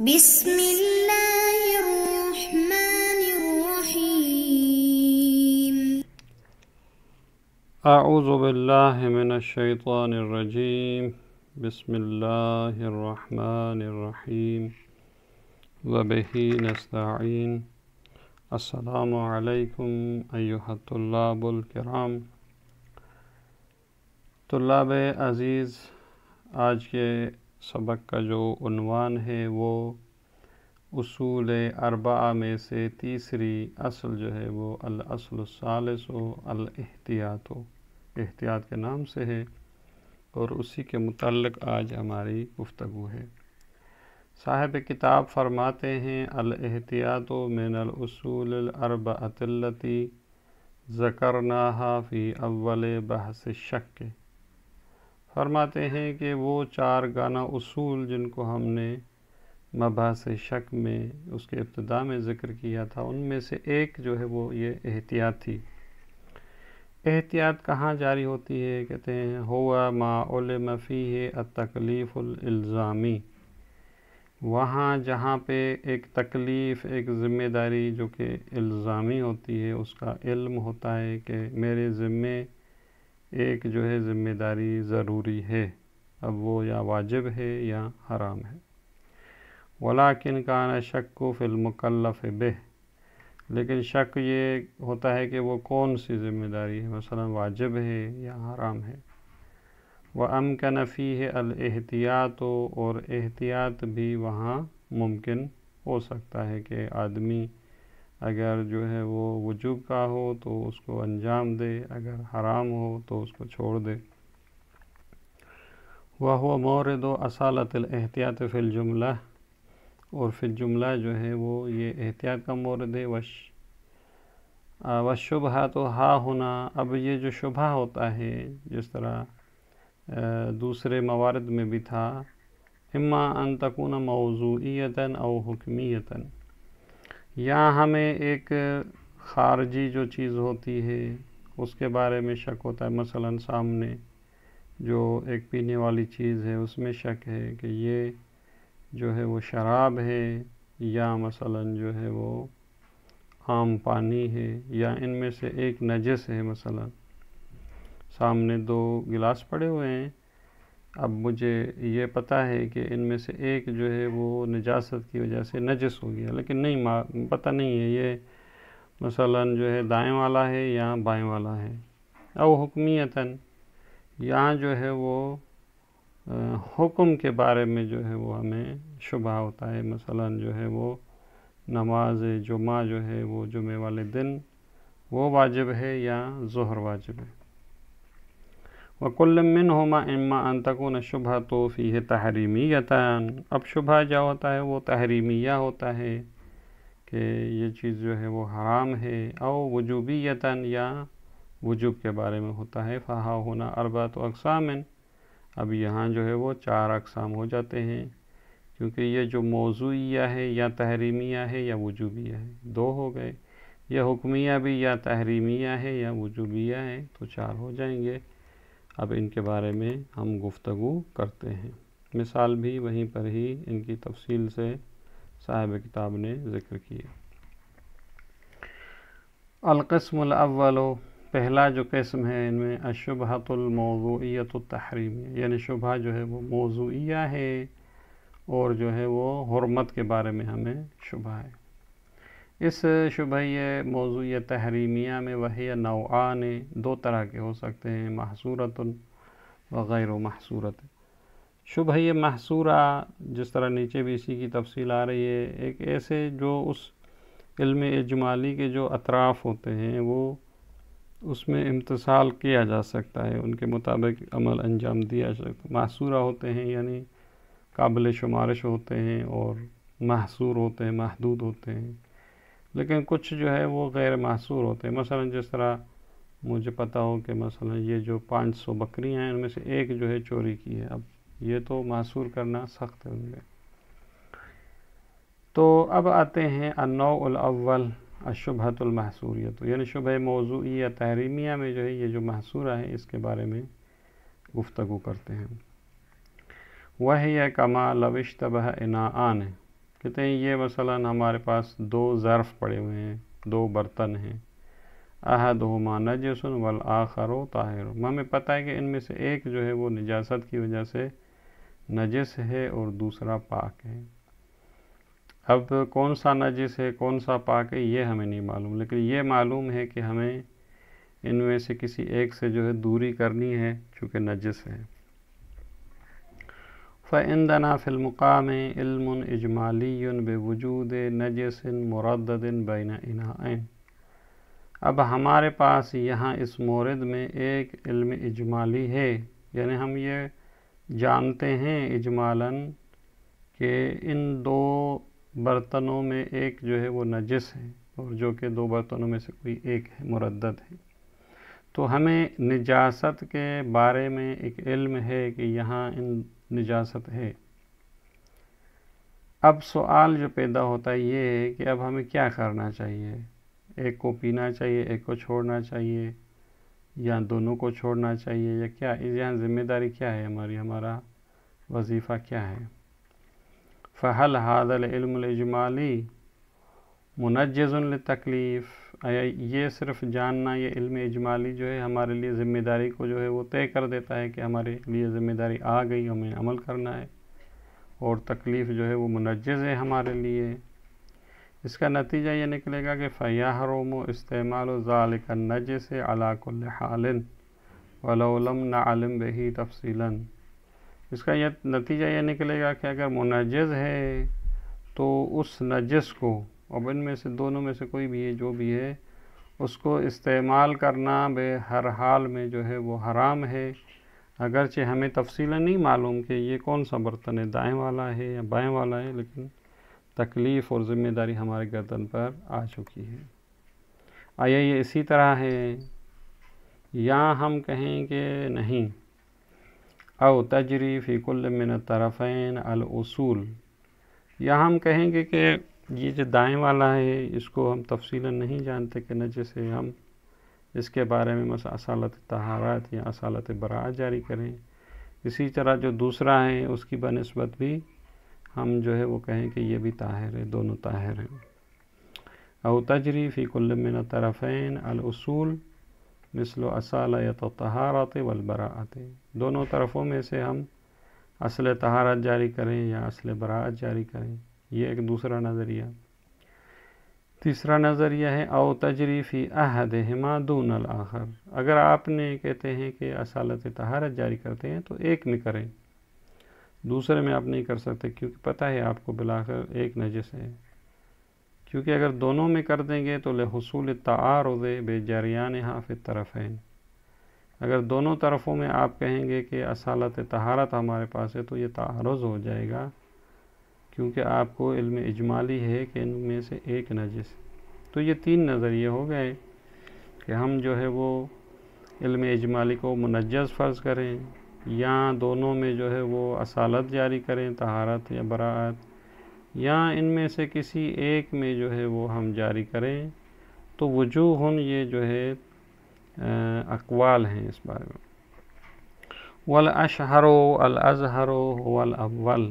بسم اللہ الرحمن الرحیم۔ اعوذ باللہ من الشیطان الرجیم، بسم اللہ الرحمن الرحیم، وبہ نستعین۔ السلام علیکم ایھا الطلاب الکرام۔ طلاب عزیز، آج کے سبق کا جو عنوان ہے وہ اصول اربعہ میں سے تیسری اصل جو ہے وہ الاصل الثالث الاحتیاط احتیاط کے نام سے ہے، اور اسی کے متعلق آج ہماری گفتگو ہے۔ صاحب کتاب فرماتے ہیں الاحتیاط من الاصول الاربعۃ التی ذکرناها فی اول بحث الشک۔ فرماتے ہیں کہ وہ چار گانا اصول جن کو ہم نے مباحث شک میں اس کے ابتدا میں ذکر کیا تھا، ان میں سے ایک جو ہے وہ یہ احتیاط تھی۔ احتیاط کہاں جاری ہوتی ہے؟ کہتے ہیں ہوا ما علم فیہ التکلیف الالزامی، وہاں جہاں پہ ایک تکلیف، ایک ذمہ داری جو کہ الزامی ہوتی ہے، اس کا علم ہوتا ہے کہ میرے ذمے ایک جو ہے ذمہ داری ضروری ہے، اب وہ یا واجب ہے یا حرام ہے۔ ولیکن کان شک فی المکلف بہ، لیکن شک یہ ہوتا ہے کہ وہ کون سی ذمہ داری ہے، مثلا واجب ہے یا حرام ہے۔ وامکن فیہ الاحتیاط، اور احتیاط بھی وہاں ممکن ہو سکتا ہے کہ آدمی اگر جو ہے وہ وجوب کا ہو تو اس کو انجام دے، اگر حرام ہو تو اس کو چھوڑ دے۔ وَهُوَ مورد اصالۃ الاحتیاط فی الجملہ، اور فی الجملہ جو ہے وہ یہ احتیاط کا مورد ہے۔ والشبہۃ ہا ہنا، اب یہ جو شبہ ہوتا ہے جس طرح دوسرے موارد میں بھی تھا، اما ان تکون موضوعیۃ او حکمیۃ، یا ہمیں ایک خارجی جو چیز ہوتی ہے اس کے بارے میں شک ہوتا ہے، مثلا سامنے جو ایک پینے والی چیز ہے اس میں شک ہے کہ یہ جو ہے وہ شراب ہے یا مثلا جو ہے وہ عام پانی ہے، یا ان میں سے ایک نجس ہے۔ مثلا سامنے دو گلاس پڑے ہوئے ہیں، اب مجھے یہ پتہ ہے کہ ان میں سے ایک جو ہے وہ نجاست کی وجہ سے نجس ہو گیا، لیکن نہیں پتہ نہیں ہے یہ مثلا جو ہے دائیں والا ہے یا بائیں والا ہے۔ او حکمیتاً، یہاں جو ہے وہ حکم کے بارے میں جو ہے وہ ہمیں شبہ ہوتا ہے، مثلا جو ہے وہ نماز جمعہ جو ہے وہ جمعے والے دن وہ واجب ہے یا ظہر واجب ہے۔ وَكُلٌّ مِّنْهُمَا إِمَّا أَن تَكُونَ الشُّبْهَةُ فِيهِ تَحْرِيمِيَّةً، اب شبہ جو ہوتا ہے وہ تحریمیہ ہوتا ہے کہ یہ چیز جو ہے وہ حرام ہے، او وجوبیۃً، یا وجوب کے بارے میں ہوتا ہے۔ فَهَا هُنَا أَرْبَعَةُ أَقْسَامٍ، اب یہاں جو ہے وہ چار اقسام ہو جاتے ہیں، کیونکہ یہ جو موضوعیہ ہے یا تحریمیہ ہے یا وجوبیہ ہے، دو ہو گئے۔ یہ حکمیہ بھی یا تحریمیہ ہے یا وجوبیہ ہے، تو چار ہو جائیں گے۔ اب ان کے بارے میں ہم گفتگو کرتے ہیں، مثال بھی وہیں پر ہی ان کی تفصیل سے صاحب کتاب نے ذکر کیا۔ القسم الاول، پہلا جو قسم ہے ان میں الشبہۃ الموضوعیۃ التحریمیہ، یعنی شبہ جو ہے وہ موضوعیہ ہے اور جو ہے وہ حرمت کے بارے میں ہمیں شبہ ہے۔ اس شبہ موضوعیہ تحریمیہ میں وہی نوعان، دو طرح کے ہو سکتے ہیں، محصورۃ و غیر محصورۃ۔ شبہ محصورہ جس طرح نیچے بھی اسی کی تفصیل آ رہی ہے، ایک ایسے جو اس علم اجمالی کے جو اطراف ہوتے ہیں وہ اس میں امتثال کیا جا سکتا ہے، ان کے مطابق عمل انجام دیا جا سکتا ہے۔ محصورہ ہوتے ہیں یعنی قابل شمارش ہوتے ہیں، اور محصور ہوتے ہیں، محدود ہوتے ہیں۔ لیکن کچھ جو ہے وہ غیر محصور ہوتے ہیں، مثلا جس طرح مجھے پتہ ہو کہ مثلا یہ جو 500 بکریاں ہیں ان میں سے ایک جو ہے چوری کی ہے، اب یہ تو محصور کرنا سخت ہے ان میں۔ تو اب آتے ہیں النوع الاول الشبہۃ المحصوریۃ، یعنی شبہ موضوعیہ تحریمیہ میں جو ہے یہ جو محصورہ ہے اس کے بارے میں گفتگو کرتے ہیں۔ وہی کما لو اشتبہ اناءان، کہتے ہیں یہ مثلاً ہمارے پاس 2 ظرف پڑے ہوئے ہیں، 2 برتن ہیں، احدہما نجس والآخر طاہر، ہمیں پتہ ہے کہ ان میں سے ایک جو ہے وہ نجاست کی وجہ سے نجس ہے اور دوسرا پاک ہے۔ اب کون سا نجس ہے کون سا پاک ہے یہ ہمیں نہیں معلوم، لیکن یہ معلوم ہے کہ ہمیں ان میں سے کسی ایک سے جو ہے دوری کرنی ہے چونکہ نجس ہے۔ فعندنا فی المقام علم اجمالی بوجود نجس مردد بین اناءین، اب ہمارے پاس یہاں اس مورد میں ایک علم اجمالی ہے، یعنی ہم یہ جانتے ہیں اجمالاً کہ ان 2 برتنوں میں ایک جو ہے وہ نجس ہے اور جو کہ 2 برتنوں میں سے کوئی ایک ہے مردد ہے، تو ہمیں نجاست کے بارے میں ایک علم ہے کہ یہاں ان نجاست ہے۔ اب سوال جو پیدا ہوتا ہے یہ ہے کہ اب ہمیں کیا کرنا چاہیے، ایک کو پینا چاہیے ایک کو چھوڑنا چاہیے یا دونوں کو چھوڑنا چاہیے یا کیا، یہاں ذمہ داری کیا ہے ہمارا وظیفہ کیا ہے؟ فَهَلْ هَذَا الْعِلْمُ الْإِجْمَالِي مُنَجِّزٌ لِلتَّکْلِیف، یہ صرف جاننا یہ علم اجمالی جو ہے ہمارے لیے ذمہ داری کو جو ہے وہ طے کر دیتا ہے کہ ہمارے لیے ذمہ داری آ گئی، ہمیں عمل کرنا ہے اور تکلیف جو ہے وہ منجز ہے ہمارے لیے۔ اس کا نتیجہ یہ نکلے گا کہ فَيَحْرُمُ اسْتِعْمَالُ ذَلِكَ النَّجِسِ عَلَى كُلِّ حَالٍ وَلَوْ لَمْ نَعْلَمْ بِهِ تَفْصِيلًا، اس کا یہ نتیجہ یہ نکلے گا کہ اگر منجز ہے تو اس نجس کو، اب ان میں سے دونوں میں سے کوئی بھی ہے جو بھی ہے، اس کو استعمال کرنا بے ہر حال میں جو ہے وہ حرام ہے، اگرچہ ہمیں تفصیلاً نہیں معلوم کہ یہ کون سا برتن ہے، دائیں والا ہے یا بائیں والا ہے، لیکن تکلیف اور ذمہ داری ہمارے گردن پر آ چکی ہے۔ آیا یہ اسی طرح ہے یا ہم کہیں کہ نہیں، او تجری فی کل من الطرفین الاصول، یا ہم کہیں گے کہ یہ جو دائیں والا ہے اس کو ہم تفصیلاً نہیں جانتے کہ نجس ہے، ہم اس کے بارے میں مثلا اصالت طہارت یا اصالت براءت جاری کریں، اسی طرح جو دوسرا ہے اس کی بنسبت بھی ہم جو ہے وہ کہیں کہ یہ بھی طاہر ہے، دونوں طاہر ہیں۔ او تجری فی کل من الطرفین الاصول مثل اصالت الطہارت والبراءت، دونوں طرفوں میں سے ہم اصل طہارت جاری کریں یا اصل براءت جاری کریں، یہ ایک دوسرا نظریہ۔ تیسرا نظریہ ہے او تجری فی احدہما دون الآخر، اگر آپ نے کہتے ہیں کہ اصالت طہارت جاری کرتے ہیں تو ایک میں کریں، دوسرے میں آپ نہیں کر سکتے کیونکہ پتہ ہے آپ کو بالآخر ایک نجس ہے، کیونکہ اگر دونوں میں کر دیں گے تو لحصول التعارض بجریانہا فی الطرفین، اگر دونوں طرفوں میں آپ کہیں گے کہ اصالت طہارت ہمارے پاس ہے تو یہ تعارض ہو جائے گا، کیونکہ آپ کو علم اجمالی ہے کہ ان میں سے ایک نجس ہے۔ تو یہ 3 نظریے ہو گئے کہ ہم جو ہے وہ علم اجمالی کو منجز فرض کریں یا دونوں میں جو ہے وہ اصالت جاری کریں، طہارت یا براءت، یا ان میں سے کسی ایک میں جو ہے وہ ہم جاری کریں۔ تو وجوہن یہ جو ہے اقوال ہیں اس بارے میں۔ والاشہر الاظہر هو الاول،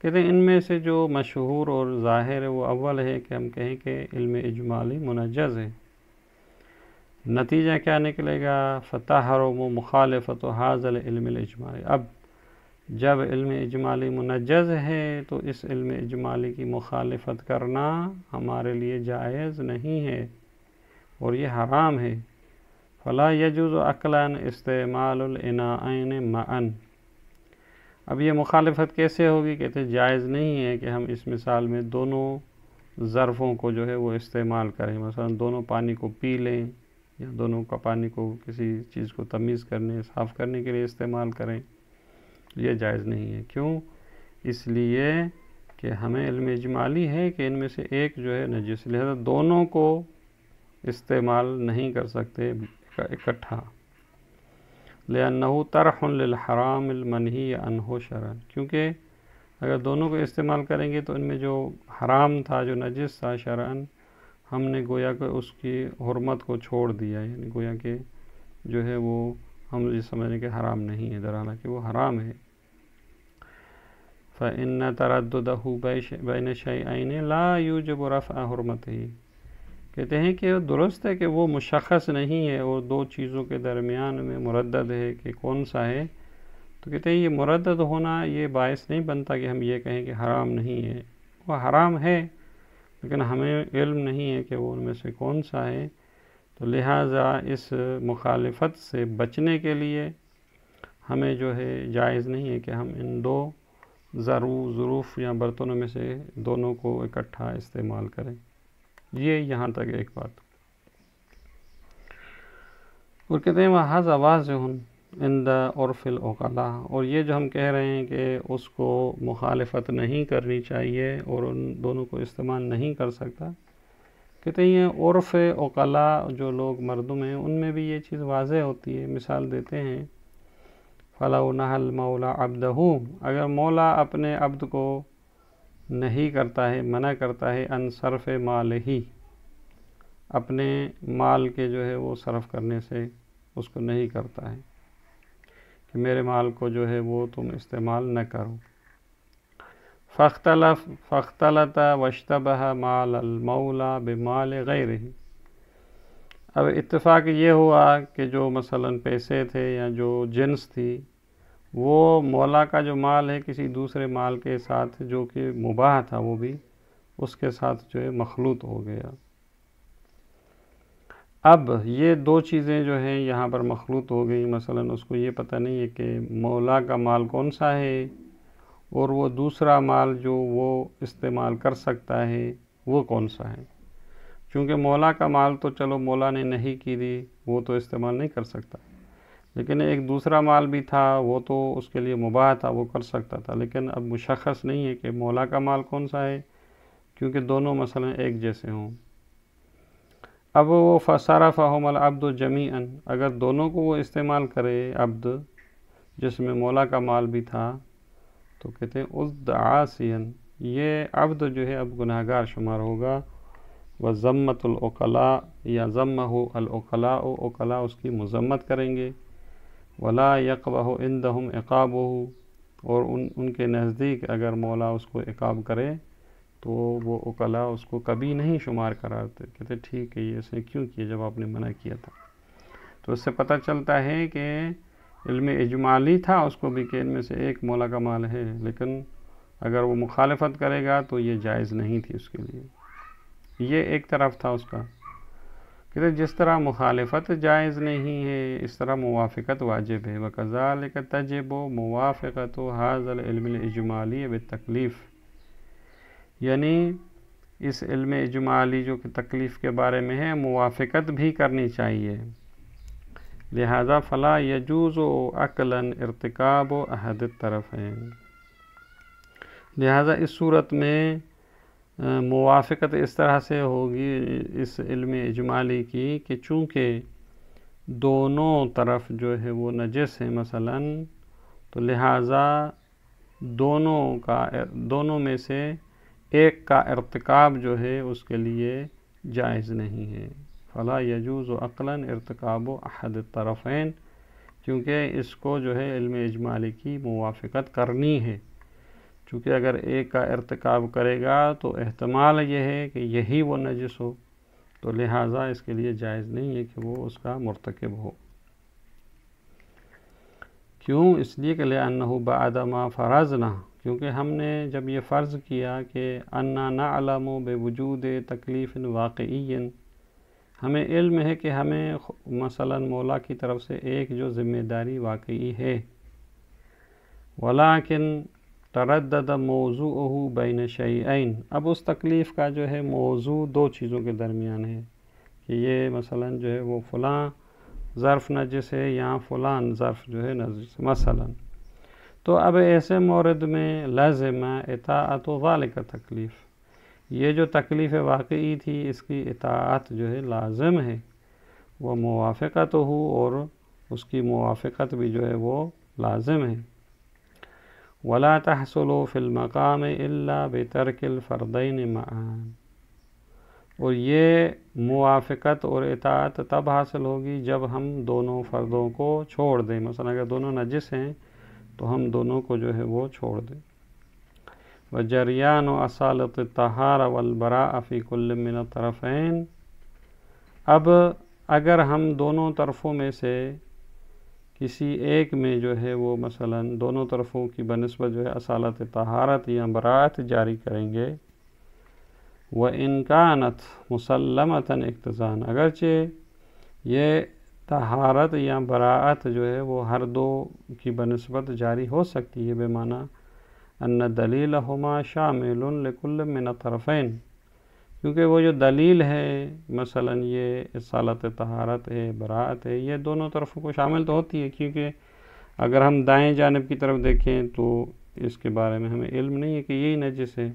کہتے ہیں ان میں سے جو مشہور اور ظاہر ہے وہ اول ہے کہ ہم کہیں کہ علم اجمالی منجز ہے۔ نتیجہ کیا نکلے گا؟ فتحرم مخالفت هذا العلم الاجمالی، اب جب علم اجمالی منجز ہے تو اس علم اجمالی کی مخالفت کرنا ہمارے لیے جائز نہیں ہے اور یہ حرام ہے۔ فلا یجوز عقلا استعمال الاناءین معا، اب یہ مخالفت کیسے ہوگی؟ کہتے ہیں جائز نہیں ہے کہ ہم اس مثال میں دونوں ظرفوں کو جو ہے وہ استعمال کریں، مثلا دونوں پانی کو پی لیں یا دونوں کا پانی کو کسی چیز کو تمیز کرنے صاف کرنے کے لیے استعمال کریں، یہ جائز نہیں ہے۔ کیوں؟ اس لیے کہ ہمیں علم اجمالی ہے کہ ان میں سے ایک جو ہے نجس، لہذا دونوں کو استعمال نہیں کر سکتے اکٹھا۔ لأنه طرح للحرام المنہی عنہ شرعا، کیونکہ اگر دونوں کو استعمال کریں گے تو ان میں جو حرام تھا جو نجس تھا شرعاً، ہم نے گویا کہ اس کی حرمت کو چھوڑ دیا، یعنی گویا کہ جو ہے وہ ہم یہ سمجھیں کہ حرام نہیں ہے، در حالانکہ وہ حرام ہے۔ فإن تردده بین شیئین لا یوجب رفع حرمتہ، کہتے ہیں کہ درست ہے کہ وہ مشخص نہیں ہے اور دو چیزوں کے درمیان میں مردد ہے کہ کون سا ہے، تو کہتے ہیں یہ مردد ہونا یہ باعث نہیں بنتا کہ ہم یہ کہیں کہ حرام نہیں ہے، وہ حرام ہے لیکن ہمیں علم نہیں ہے کہ وہ ان میں سے کون سا ہے، تو لہٰذا اس مخالفت سے بچنے کے لیے ہمیں جو ہے جائز نہیں ہے کہ ہم ان دو ظروف یا برتنوں میں سے دونوں کو اکٹھا استعمال کریں۔ یہ یہاں تک ایک بات۔ اور کہتے ہیں وَهَذَا وَاضِحٌ عِنْدَ عُرْفِ الْعُقَلَاءِ، اور یہ جو ہم کہہ رہے ہیں کہ اس کو مخالفت نہیں کرنی چاہیے اور ان دونوں کو استعمال نہیں کر سکتا، کہتے ہیں عرف عقلاء جو لوگ مردم ہیں ان میں بھی یہ چیز واضح ہوتی ہے۔ مثال دیتے ہیں فَلَوْ نَهَى الْمَوْلَى عَبْدَهُ، اگر مولا اپنے عبد کو نہیں کرتا ہے، منع کرتا ہے ان صرف مالہی، اپنے مال کے جو ہے وہ صرف کرنے سے اس کو نہیں کرتا ہے کہ میرے مال کو جو ہے وہ تم استعمال نہ کرو، فاختلط واشتبہ مال المولا بمال غیرہ، اب اتفاق یہ ہوا کہ جو مثلا پیسے تھے یا جو جنس تھی وہ مولا کا جو مال ہے کسی دوسرے مال کے ساتھ جو کہ مباح تھا وہ بھی اس کے ساتھ جو ہے مخلوط ہو گیا۔ اب یہ دو چیزیں جو ہیں یہاں پر مخلوط ہو گئی، مثلا اس کو یہ پتہ نہیں ہے کہ مولا کا مال کون سا ہے اور وہ دوسرا مال جو وہ استعمال کر سکتا ہے وہ کون سا ہے، چونکہ مولا کا مال تو چلو مولا نے نہیں کی دی وہ تو استعمال نہیں کر سکتا، لیکن ایک دوسرا مال بھی تھا وہ تو اس کے لیے مباح تھا، وہ کر سکتا تھا، لیکن اب مشخص نہیں ہے کہ مولا کا مال کون سا ہے کیونکہ دونوں مثلا ایک جیسے ہوں۔ اب وہ فصرفہم العبد جمیعا، اگر دونوں کو وہ استعمال کرے عبد جس میں مولا کا مال بھی تھا تو کہتے ہیں عُدَّ عاصیا، یہ عبد جو ہے اب گناہ گار شمار ہوگا، وَذَمَّتُ الْعُقَلَاء، یا ذَمَّهُ الْعُقَلَاء، عقلاء اس کی مذمت کریں گے، وَلَا يَقْبَحُ عِنْدَهُمْ عِقَابُهُ، اور ان کے نزدیک اگر مولا اس کو عقاب کرے تو وہ عقلاء اس کو کبھی نہیں شمار کراتے، کہتے ٹھیک ہے یہ اس نے کیوں کیا جب آپ نے منع کیا تھا۔ تو اس سے پتہ چلتا ہے کہ علم اجمالی تھا اس کو بھی کہ ان میں سے ایک مولا کا مال ہے، لیکن اگر وہ مخالفت کرے گا تو یہ جائز نہیں تھی اس کے لیے، یہ ایک طرف تھا اس کا۔ کہتے جس طرح مخالفت جائز نہیں ہے اس طرح موافقت واجب ہے، وَكَذَلِكَ تَجِبُ مُوَافِقَةُ هَذَا الْعِلْمِ الْإِجْمَالِيِّ بِالتَّكْلِيفِ، یعنی اس علم اجمالی جو کہ تکلیف کے بارے میں ہے موافقت بھی کرنی چاہیے، لہذا فلا یجوز عقلا ارتکاب احد الطرفین، لہذا اس صورت میں موافقت اس طرح سے ہوگی اس علم اجمالی کی کہ چونکہ دونوں طرف جو ہے وہ نجس ہیں مثلا، تو لہذا دونوں میں سے ایک کا ارتکاب جو ہے اس کے لیے جائز نہیں ہے، فلا یجوز عقلا ارتکاب احد الطرفین، کیونکہ اس کو جو ہے علم اجمالی کی موافقت کرنی ہے، چونکہ اگر ایک کا ارتکاب کرے گا تو احتمال یہ ہے کہ یہی وہ نجس ہو، تو لہٰذا اس کے لیے جائز نہیں ہے کہ وہ اس کا مرتکب ہو۔ کیوں؟ اس لیے کہ لأنہ بعد ما فرضنا، کیونکہ ہم نے جب یہ فرض کیا کہ انا نعلم بوجود تکلیف واقعی، ہمیں علم ہے کہ ہمیں مثلا مولا کی طرف سے ایک جو ذمہ داری واقعی ہے، ولیکن تردد موضوعہ بین شیئین، اب اس تکلیف کا جو ہے موضوع دو چیزوں کے درمیان ہے کہ یہ مثلا جو ہے وہ فلاں ظرف نجس ہے یا فلاں ظرف جو ہے نجس مثلا، تو اب ایسے مورد میں لازم اطاعت ذالک تکلیف، یہ جو تکلیف واقعی تھی اس کی اطاعت جو ہے لازم ہے، وہ موافقت ہو اور اس کی موافقت بھی جو ہے وہ لازم ہے، ولا تحصل فی المقام الا بترک الفردین معا، اور یہ موافقت اور اطاعت تب حاصل ہوگی جب ہم دونوں فردوں کو چھوڑ دیں، مثلا اگر دونوں نجس ہیں تو ہم دونوں کو جو ہے وہ چھوڑ دیں۔ وجریان اصالت الطہارہ والبراء فی کل من الطرفین۔ اب اگر ہم دونوں طرفوں میں سے کسی ایک میں جو ہے وہ مثلا دونوں طرفوں کی بنسبت جو ہے اصالت طہارت یا براءت جاری کریں گے، وَإِنْ كَانَتْ مُسَلَّمَةً اقتضاءً، اگرچہ یہ طہارت یا براءت جو ہے وہ ہر دو کی بنسبت جاری ہو سکتی ہے، بمعنی ان دلیلہما شامل لکل من الطرفین، کیونکہ وہ جو دلیل ہے مثلا یہ اصالت طہارت ہے، براءت ہے، یہ دونوں طرفوں کو شامل تو ہوتی ہے، کیونکہ اگر ہم دائیں جانب کی طرف دیکھیں تو اس کے بارے میں ہمیں علم نہیں ہے کہ یہی نجس ہے،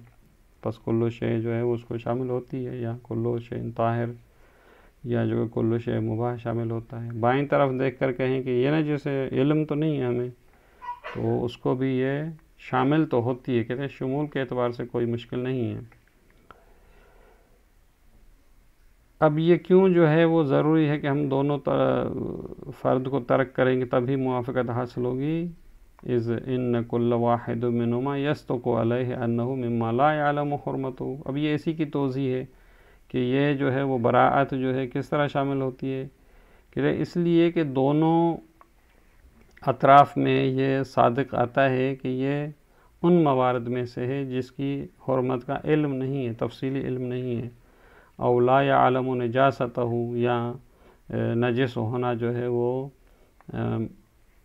پس کلو شے جو ہے وہ اس کو شامل ہوتی ہے، یا کلو شے طاہر یا جو کلو شے مباح شامل ہوتا ہے۔ بائیں طرف دیکھ کر کہیں کہ یہ نجس ہے، علم تو نہیں ہے ہمیں، تو اس کو بھی یہ شامل تو ہوتی ہے، کہتے ہیں شمول کے اعتبار سے کوئی مشکل نہیں ہے۔ اب یہ کیوں جو ہے وہ ضروری ہے کہ ہم دونوں فرد کو ترک کریں گے تبھی موافقت حاصل ہوگی؟ اذ ان کل واحد منہما یصدق علیہ انہ مما لا یعلم حرمتہ۔ اب یہ اسی کی توضیح ہے کہ یہ جو ہے وہ براءت جو ہے کس طرح شامل ہوتی ہے، کہ اس لیے کہ دونوں اطراف میں یہ صادق آتا ہے کہ یہ ان موارد میں سے ہے جس کی حرمت کا علم نہیں ہے، تفصیلی علم نہیں ہے، او لا یعلم نجاستہ، یا نجس ہونا جو ہے وہ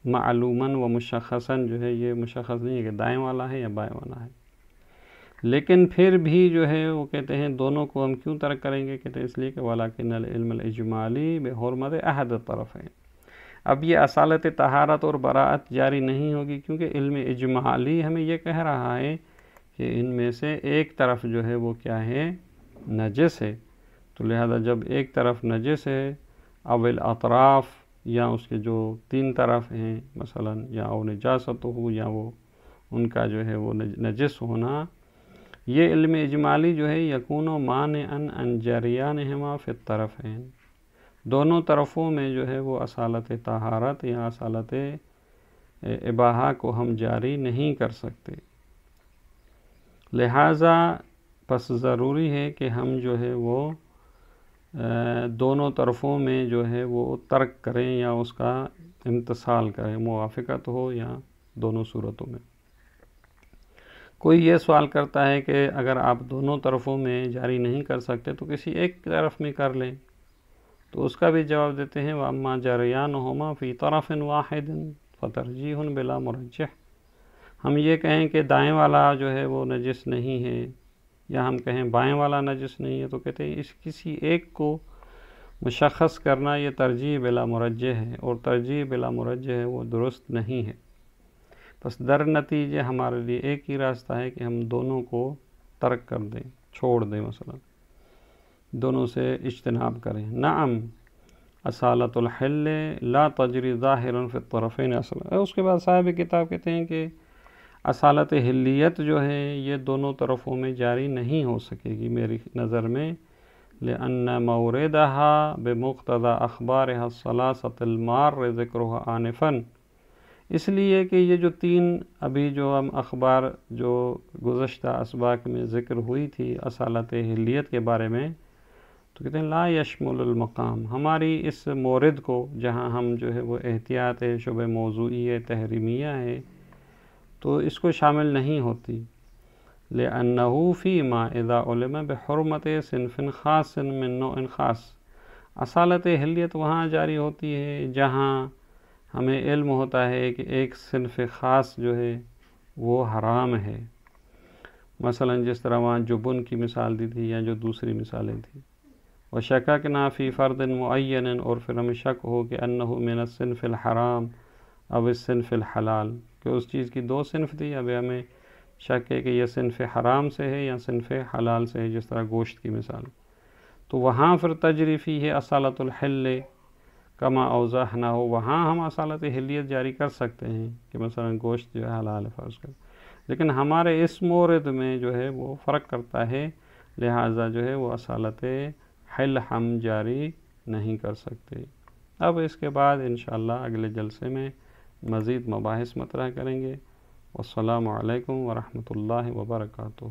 معلوماً و مشخصاً جو ہے یہ مشخص نہیں ہے کہ دائیں والا ہے یا بائیں والا ہے۔ لیکن پھر بھی جو ہے وہ کہتے ہیں دونوں کو ہم کیوں ترک کریں گے، کہتے ہیں اس لیے کہ وَلَكِنَّ الْعِلْمَ الْإِجْمَالِي بِحُرْمَةِ أَحَدِ الطَّرَفَيْنِ۔ اب یہ اصالت طہارت اور براءت جاری نہیں ہوگی کیونکہ علم اجمالی ہمیں یہ کہہ رہا ہے کہ ان میں سے ایک طرف جو ہے وہ کیا ہے، نجس ہے، تو لہذا جب ایک طرف نجس ہے، اب الاطراف یا اس کے جو تین طرف ہیں مثلا، یا او نجاست ہو، یا وہ ان کا جو ہے وہ نجس ہونا، یہ علم اجمالی جو ہے یکون مانعا عن جریانہما فی الطرفین، دونوں طرفوں میں جو ہے وہ اصالت طہارت یا اصالت اباحہ کو ہم جاری نہیں کر سکتے، لہٰذا پس ضروری ہے کہ ہم جو ہے وہ دونوں طرفوں میں جو ہے وہ ترک کریں یا اس کا امتثال کریں، موافقت ہو یا دونوں صورتوں میں۔ کوئی یہ سوال کرتا ہے کہ اگر آپ دونوں طرفوں میں جاری نہیں کر سکتے تو کسی ایک طرف میں کر لیں، تو اس کا بھی جواب دیتے ہیں وَأَمَّا جَرْيَانُهُمَا فِي طَرَفٍ وَاحِدٍ فَتَرْجِيحٌ بِلَا مُرَجِّحٍ۔ ہم یہ کہیں کہ دائیں والا جو ہے وہ نجس نہیں ہے، یا ہم کہیں بائیں والا نجس نہیں ہے، تو کہتے ہیں اس کسی ایک کو مشخص کرنا یہ ترجیح بلا مرجح ہے، اور ترجیح بلا مرجح ہے وہ درست نہیں ہے۔ بس در نتیجے ہمارے لیے ایک ہی راستہ ہے کہ ہم دونوں کو ترک کر دیں، چھوڑ دیں، مثلا دونوں سے اجتناب کریں۔ نعم اصالت الحل لا تجری ظاہرا فی الطرفین اصلا۔ اس کے بعد صاحب کتاب کہتے ہیں کہ اصالت حلیت جو ہے یہ دونوں طرفوں میں جاری نہیں ہو سکے گی میری نظر میں، لأن موردها بمقتضى اخبارها الثلاثة المار ذکرها آنفا، اس لیے کہ یہ جو تین ابھی جو ہم اخبار جو گزشتہ اسباق میں ذکر ہوئی تھی اصالت حلیت کے بارے میں، تو کہتے ہیں لا یشمل المقام، ہماری اس مورد کو جہاں ہم جو ہے وہ احتیاط شبہ موضوعی تحریمیہ ہے تو اس کو شامل نہیں ہوتی، لأنه فيما اذا علم بحرمت صنف خاص من نوع خاص، اصالت حلیت وہاں جاری ہوتی ہے جہاں ہمیں علم ہوتا ہے کہ ایک صنف خاص جو ہے وہ حرام ہے، مثلا جس طرح وہاں جبن کی مثال دی تھی یا جو دوسری مثالیں تھیں، وشککنا فی فرد معین، اور پھر ہمیں شک ہو کہ انہ من الصنف الحرام اب الصنف الحلال، کہ اس چیز کی دو صنف تھی، اب ہمیں شک ہے کہ یہ صنف حرام سے ہے یا صنف حلال سے ہے، جس طرح گوشت کی مثال، تو وہاں پھر تجریفی ہے اصالت الحل کما اوضحنا ہو، وہاں ہم اصالت حلیت جاری کر سکتے ہیں کہ مثلا گوشت جو ہے حلال ہے فرض کر، لیکن ہمارے اس مورد میں جو ہے وہ فرق کرتا ہے، لہٰذا جو ہے وہ اصالت حل ہم جاری نہیں کر سکتے۔ اب اس کے بعد انشاءاللہ اگلے جلسے میں مزید مباحث مطرح کریں گے۔ والسلام علیکم ورحمۃ اللہ وبرکاتہ.